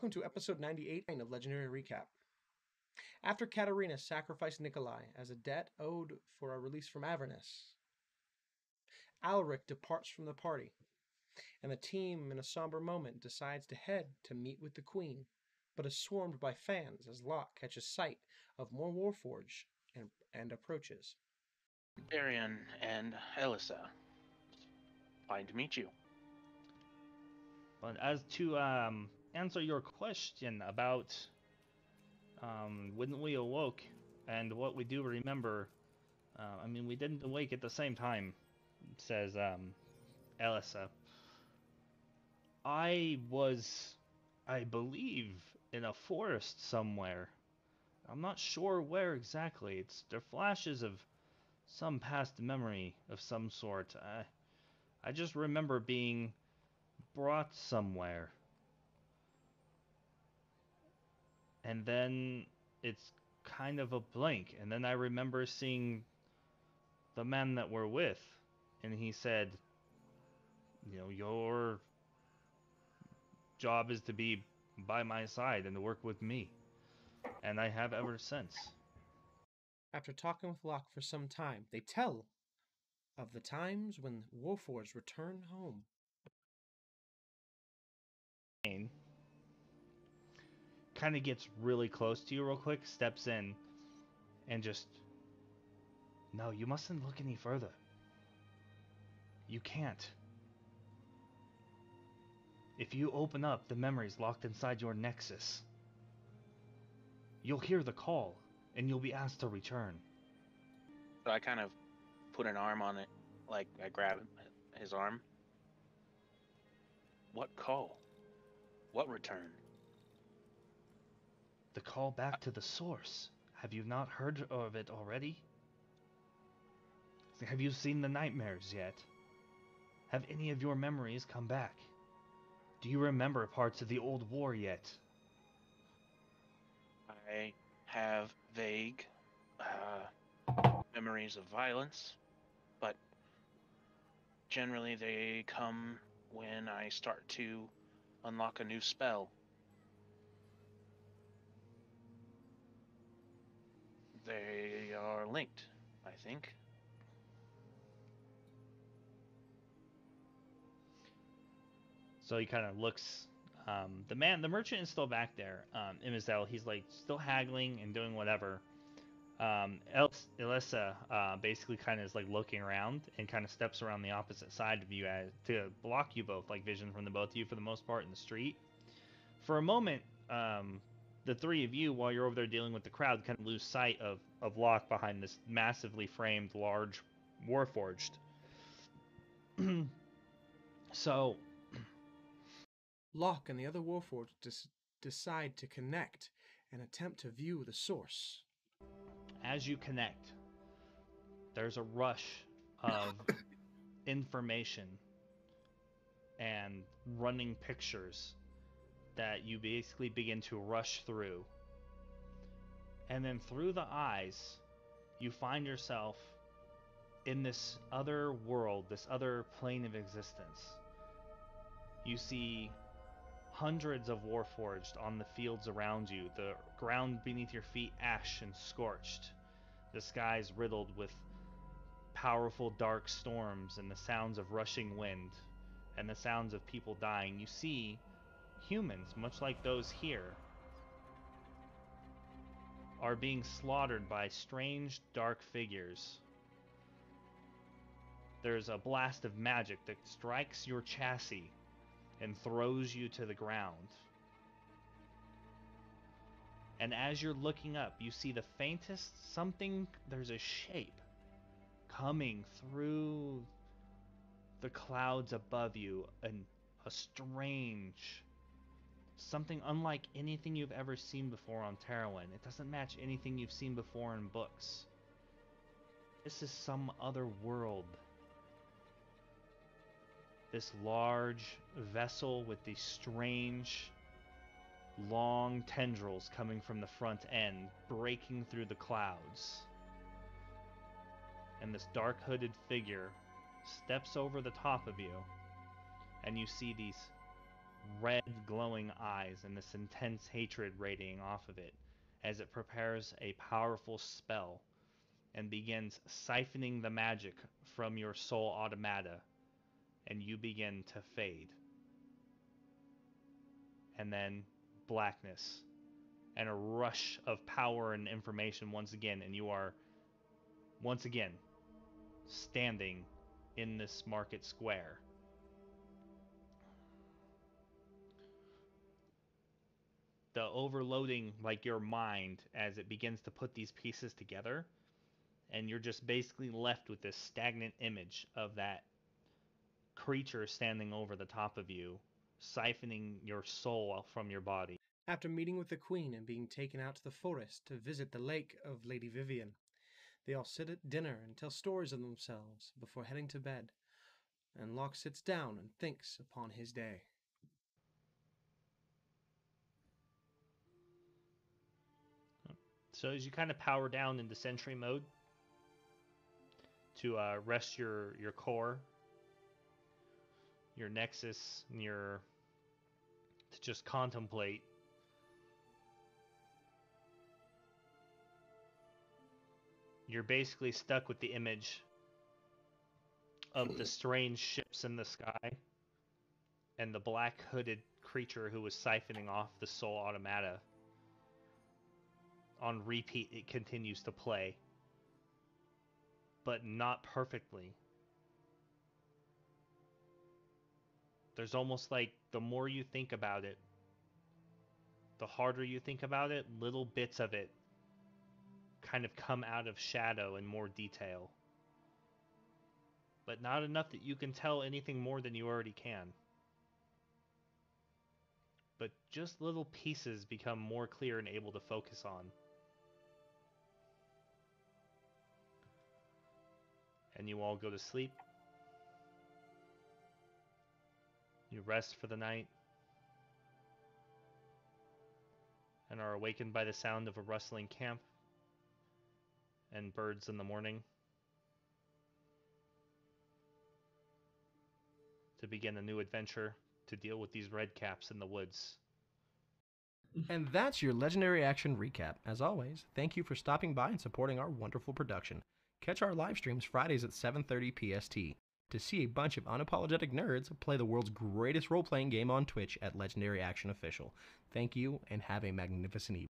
welcome to episode 98 of Legendary Recap. After Katerina sacrificed Nikolai as a debt owed for a release from Avernus, Alaric departs from the party, and the team, in a somber moment, decides to head to meet with the Queen, but is swarmed by fans as Locke catches sight of more Warforged and approaches. Arian and Elissa, fine to meet you. But as to answer your question about when we awoke and what we do remember, we didn't awake at the same time, says Elissa. I was, I believe, in a forest somewhere. I'm not sure where exactly. There flashes of some past memory of some sort. I just remember being brought somewhere. And then it's kind of a blank. And then I remember seeing the man that we're with. And he said, your job is to be by my side and to work with me. And I have ever since. After talking with Locke for some time, they tell of the times when Warforged return home. Kind of gets really close to you real quick, steps in, and just... No, you mustn't look any further. You can't. If you open up the memories locked inside your nexus, you'll hear the call, and you'll be asked to return. So I kind of put an arm on it, like I grab his arm. What call? What return? The call back to the source. Have you not heard of it already? Have you seen the nightmares yet? Have any of your memories come back? Do you remember parts of the old war yet? I have vague memories of violence, but generally they come when I start to unlock a new spell. They are linked, I think. So he kind of looks. The merchant is still back there. Imizel, he's like still haggling and doing whatever. Elissa basically kind of is like looking around and kind of steps around the opposite side of you to block you both, like vision from the both of you for the most part in the street. For a moment, the three of you, while you're over there dealing with the crowd, kind of lose sight of Locke behind this massively framed, large Warforged. So Locke and the other Warforged decide to connect and attempt to view the source. As you connect, there's a rush of information and running pictures that you basically begin to rush through. And then through the eyes, you find yourself in this other world, this other plane of existence. You see hundreds of Warforged on the fields around you, the ground beneath your feet ash and scorched, the skies riddled with powerful dark storms and the sounds of rushing wind and the sounds of people dying. You see humans, much like those here, are being slaughtered by strange dark figures. There's a blast of magic that strikes your chassis and throws you to the ground. And as you're looking up, you see the faintest something, there's a shape coming through the clouds above you, and a strange, something unlike anything you've ever seen before on Terrowyn. It doesn't match anything you've seen before in books. This is some other world. This large vessel with these strange, long tendrils coming from the front end, breaking through the clouds. And this dark hooded figure steps over the top of you, and you see these red glowing eyes and this intense hatred radiating off of it as it prepares a powerful spell and begins siphoning the magic from your soul automata, and you begin to fade. And then blackness and a rush of power and information once again, and you are once again standing in this market square. The overloading, like your mind, as it begins to put these pieces together, and you're just basically left with this stagnant image of that creature standing over the top of you, siphoning your soul from your body. After meeting with the queen and being taken out to the forest to visit the lake of Lady Vivian, they all sit at dinner and tell stories of themselves before heading to bed, and Locke sits down and thinks upon his day. So as you kind of power down into sentry mode to rest your core, your nexus, and to just contemplate, you're basically stuck with the image of the strange ships in the sky and the black hooded creature who was siphoning off the soul automata. On repeat, it continues to play, but not perfectly. There's almost like the more you think about it, the harder you think about it, little bits of it kind of come out of shadow in more detail. But not enough that you can tell anything more than you already can. But just little pieces become more clear and able to focus on. And you all go to sleep. You rest for the night. And are awakened by the sound of a rustling camp and birds in the morning to begin a new adventure to deal with these red caps in the woods. And that's your Legendary Action recap. As always, thank you for stopping by and supporting our wonderful production. Catch our live streams Fridays at 7:30 PST to see a bunch of unapologetic nerds play the world's greatest role-playing game on Twitch at Legendary Action Official. Thank you, and have a magnificent evening.